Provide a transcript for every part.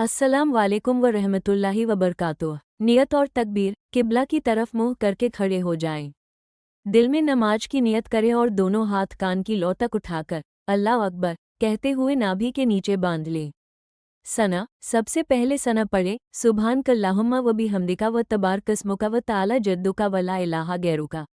अस्सलाम वालेकुम व रहमतुल्लाहि व बरकातुह। नियत और तकबीर, किबला की तरफ मुंह करके खड़े हो जाएं। दिल में नमाज की नियत करें और दोनों हाथ कान की लौ तक उठाकर अल्लाह अकबर कहते हुए नाभि के नीचे बांध लें। सना, सबसे पहले सना पढ़े, सुब्हानकल्लाहुम्मा व बिहम्दिका व तबारकस्मुका व ताला जद्दुका व ला इलाहा गैरुका।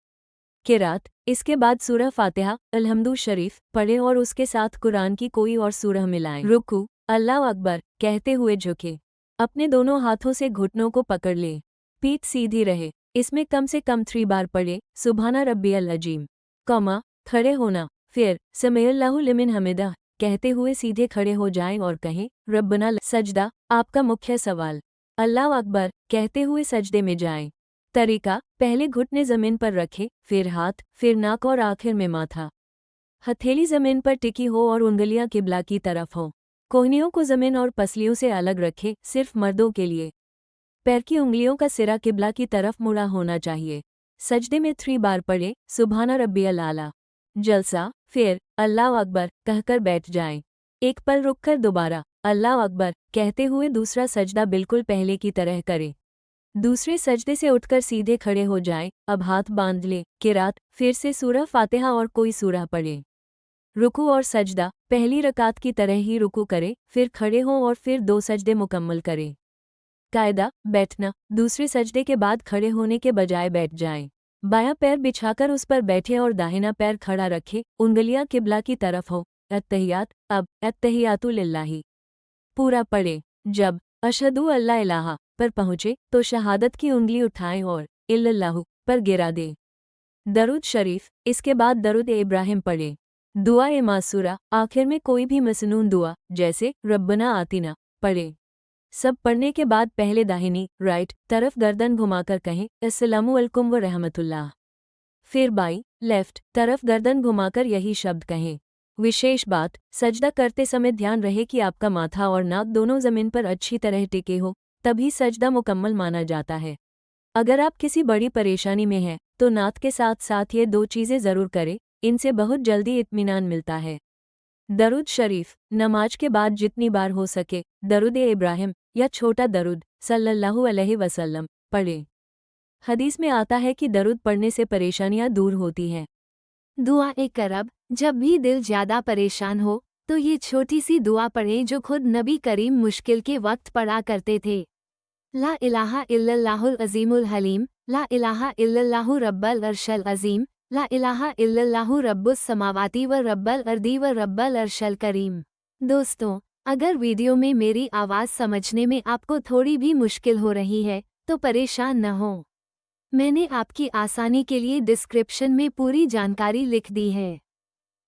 किरात, इसके बाद सूरह फातिहा अलहम्दु शरीफ पढ़े और उसके साथ कुरान की कोई और सूरह मिलाएं। रुकू, अल्लाह अकबर कहते हुए झुके, अपने दोनों हाथों से घुटनों को पकड़ लें, पीठ सीधी रहे। इसमें कम से कम 3 बार पढ़े सुभाना रब्बियल अजीम, खड़े होना, फिर समीअल्लाहु लिमन हमिदा कहते हुए सीधे खड़े हो जाएं और कहें रब्बना सजदा, आपका मुख्य सवाल, अल्लाह अकबर कहते हुए सजदे में जाएं। तरीका, पहले घुटने जमीन पर रखें, फिर हाथ, फिर नाक और आखिर में माथा। हथेली जमीन पर टिकी हो और उंगलियां किबला की तरफ हो। कोहनियों को जमीन और पसलियों से अलग रखें, सिर्फ मर्दों के लिए। पैर की उंगलियों का सिरा किबला की तरफ मुड़ा होना चाहिए। सजदे में 3 बार पढ़े सुभाना रब्बियल आला। जलसा, फिर अल्लाह अकबर कहकर बैठ जाएं। एक पल रुककर दोबारा अल्लाह अकबर कहते हुए दूसरा सजदा बिल्कुल पहले की तरह करें। दूसरे सजदे से उठकर सीधे खड़े हो जाएं। अब हाथ बांध लें। किरात, फिर से सूरह फातिहा और कोई सूरह पढ़ें। रुकू और सजदा, पहली रकात की तरह ही रुकू करें, फिर खड़े हों और फिर 2 सजदे मुकम्मल करें। कायदा, बैठना, दूसरे सजदे के बाद खड़े होने के बजाय बैठ जाएं। बायां पैर बिछाकर उस पर बैठे और दाहिना पैर खड़ा रखें, उंगलियां किबला की तरफ हो। अत्तहियात, अब अत्तहियातु लिल्लाहि पूरा पढ़ें। जब अशहदु अल्ला इलाहा पर पहुँचे तो शहादत की उंगली उठाएं और इल्लल्लाहु पर गिरा दें। दरूद शरीफ, इसके बाद दरूद इब्राहिम पढ़ें। दुआ ए मासूरा, आखिर में कोई भी मसनून दुआ जैसे रब्बना आतिना पढ़ें। सब पढ़ने के बाद पहले दाहिनी राइट तरफ गर्दन घुमाकर कहें अस्सलामु अलैकुम व रहमतुल्लाह। फिर बाई लेफ्ट तरफ गर्दन घुमाकर यही शब्द कहें। विशेष बात, सजदा करते समय ध्यान रहे कि आपका माथा और नाक दोनों जमीन पर अच्छी तरह टिके हो, तभी सजदा मुकम्मल माना जाता है। अगर आप किसी बड़ी परेशानी में हैं तो नात के साथ साथ ये 2 चीज़ें ज़रूर करें, इनसे बहुत जल्दी इत्मीनान मिलता है। दरूद शरीफ, नमाज के बाद जितनी बार हो सके दरूद इब्राहिम या छोटा दरूद सल्लल्लाहु अलैहि वसल्लम पढ़ें। हदीस में आता है कि दरूद पढ़ने से परेशानियां दूर होती हैं। दुआ ए करब, जब भी दिल ज्यादा परेशान हो तो ये छोटी सी दुआ पढ़ें जो खुद नबी करीम मुश्किल के वक्त पढ़ा करते थे। ला इलाहा इल्लल्लाहुल अज़ीमुल हलीम, ला इलाहा इल्लल्लाहु रब्बल अर्शल अज़ीम, ला इलाहा इल्लल्लाहु रब्बुस समावाती व रब्बल अर्दी व रब्बल अर्शल करीम। दोस्तों, अगर वीडियो में मेरी आवाज़ समझने में आपको थोड़ी भी मुश्किल हो रही है तो परेशान न हो। मैंने आपकी आसानी के लिए डिस्क्रिप्शन में पूरी जानकारी लिख दी है।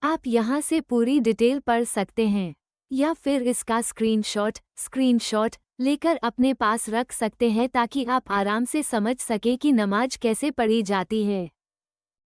आप यहाँ से पूरी डिटेल पढ़ सकते हैं या फिर इसका स्क्रीनशॉट लेकर अपने पास रख सकते हैं ताकि आप आराम से समझ सकें कि नमाज कैसे पढ़ी जाती है।